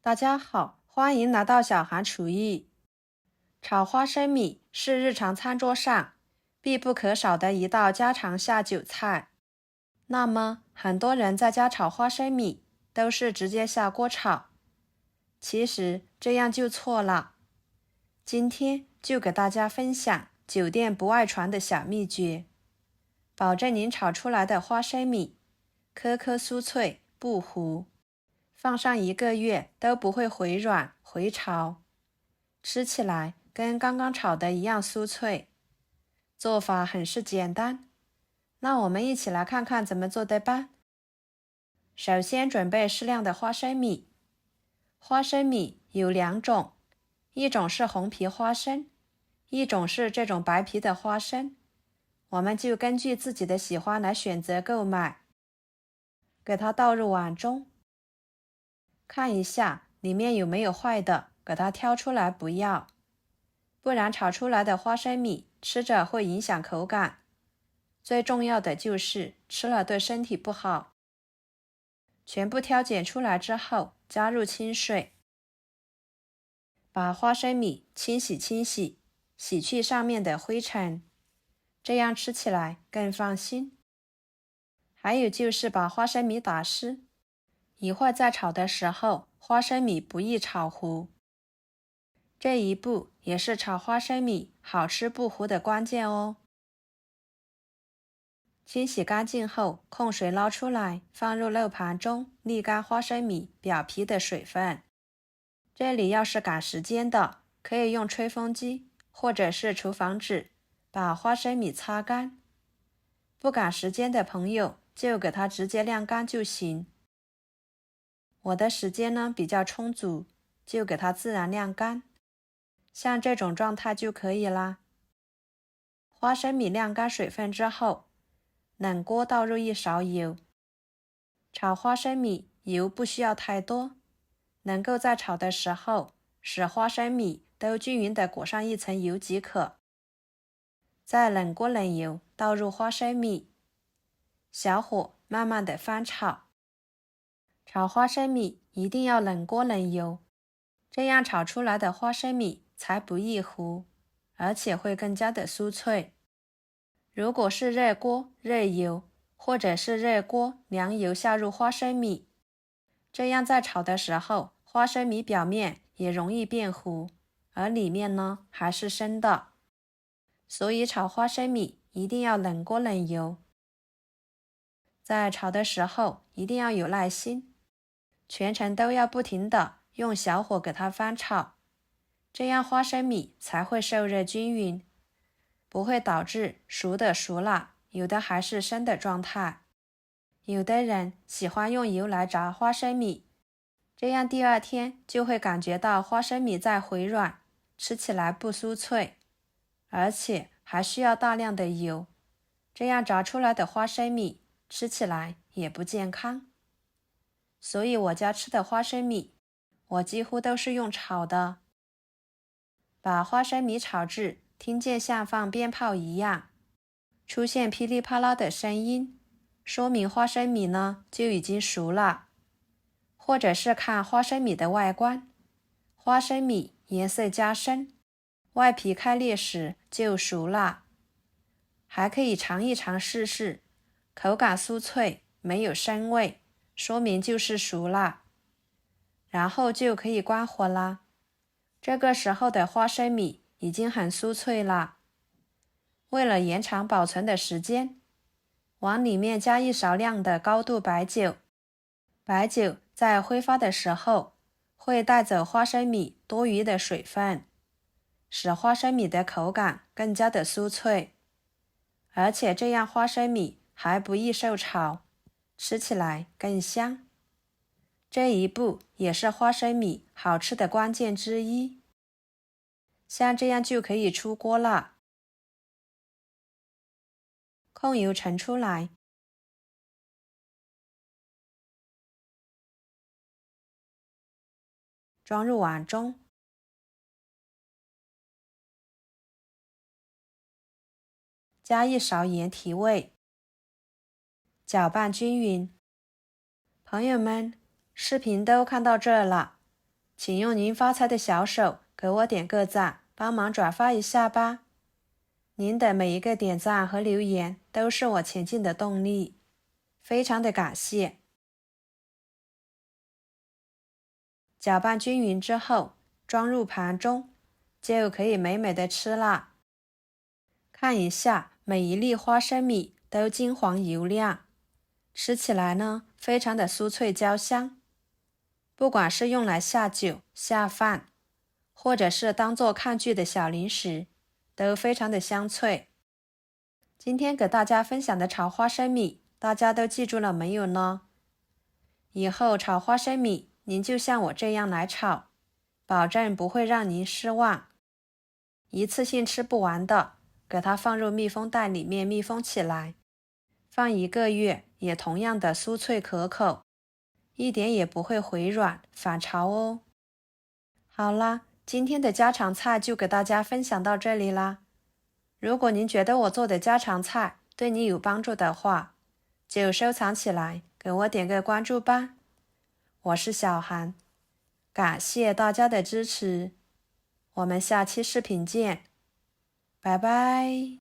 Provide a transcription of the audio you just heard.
大家好，欢迎来到小韩厨艺。炒花生米是日常餐桌上必不可少的一道家常下酒菜。那么，很多人在家炒花生米都是直接下锅炒，其实这样就错了。今天就给大家分享酒店不外传的小秘诀，保证您炒出来的花生米颗颗酥脆不糊，放上1个月都不会回软回潮，吃起来跟刚刚炒的一样酥脆。做法很是简单，那我们一起来看看怎么做的吧。首先准备适量的花生米，花生米有2种，一种是红皮花生，一种是这种白皮的花生，我们就根据自己的喜欢来选择购买。给它倒入碗中，看一下里面有没有坏的，给它挑出来不要，不然炒出来的花生米吃着会影响口感。最重要的就是吃了对身体不好。全部挑拣出来之后，加入清水，把花生米清洗，洗去上面的灰尘，这样吃起来更放心。还有就是把花生米打湿，一会儿在炒的时候，花生米不易炒糊。这一步也是炒花生米好吃不糊的关键哦。清洗干净后，控水捞出来，放入漏盘中沥干花生米表皮的水分。这里要是赶时间的，可以用吹风机或者是厨房纸把花生米擦干。不赶时间的朋友就给它直接晾干就行。我的时间呢比较充足，就给它自然晾干，像这种状态就可以啦。花生米晾干水分之后，冷锅倒入1勺油，炒花生米油不需要太多，能够在炒的时候使花生米都均匀地裹上一层油即可。在冷锅冷油倒入花生米，小火慢慢地翻炒。炒花生米一定要冷锅冷油，这样炒出来的花生米才不易糊，而且会更加的酥脆。如果是热锅热油，或者是热锅凉油下入花生米，这样在炒的时候，花生米表面也容易变糊，而里面呢还是生的。所以炒花生米一定要冷锅冷油。在炒的时候一定要有耐心，全程都要不停的用小火给它翻炒，这样花生米才会受热均匀，不会导致熟的熟了，有的还是生的状态。有的人喜欢用油来炸花生米，这样第2天就会感觉到花生米在回软，吃起来不酥脆，而且还需要大量的油，这样炸出来的花生米吃起来也不健康。所以我家吃的花生米，我几乎都是用炒的。把花生米炒至听见像放鞭炮一样，出现噼里啪啦的声音，说明花生米呢就已经熟了。或者是看花生米的外观，花生米颜色加深，外皮开裂时就熟了。还可以尝一尝试试，口感酥脆，没有生味，说明就是熟了。然后就可以关火啦。这个时候的花生米已经很酥脆了。为了延长保存的时间，往里面加1勺量的高度白酒。白酒在挥发的时候会带走花生米多余的水分，使花生米的口感更加的酥脆，而且这样花生米还不易受潮，吃起来更香。这一步也是花生米好吃的关键之一。像这样就可以出锅了。控油盛出来，装入碗中，加1勺盐提味，搅拌均匀。朋友们，视频都看到这了，请用您发财的小手给我点个赞，帮忙转发一下吧。您的每一个点赞和留言都是我前进的动力，非常的感谢。搅拌均匀之后，装入盘中，就可以美美的吃啦。看一下，每一粒花生米都金黄油亮，吃起来呢，非常的酥脆焦香。不管是用来下酒、下饭，或者是当做看剧的小零食，都非常的香脆。今天给大家分享的炒花生米，大家都记住了没有呢？以后炒花生米，您就像我这样来炒，保证不会让您失望。一次性吃不完的，给它放入密封袋里面密封起来，放1个月也同样的酥脆可口，一点也不会回软反潮哦。好啦，今天的家常菜就给大家分享到这里啦。如果您觉得我做的家常菜对你有帮助的话，就收藏起来，给我点个关注吧。我是小韩，感谢大家的支持，我们下期视频见，拜拜。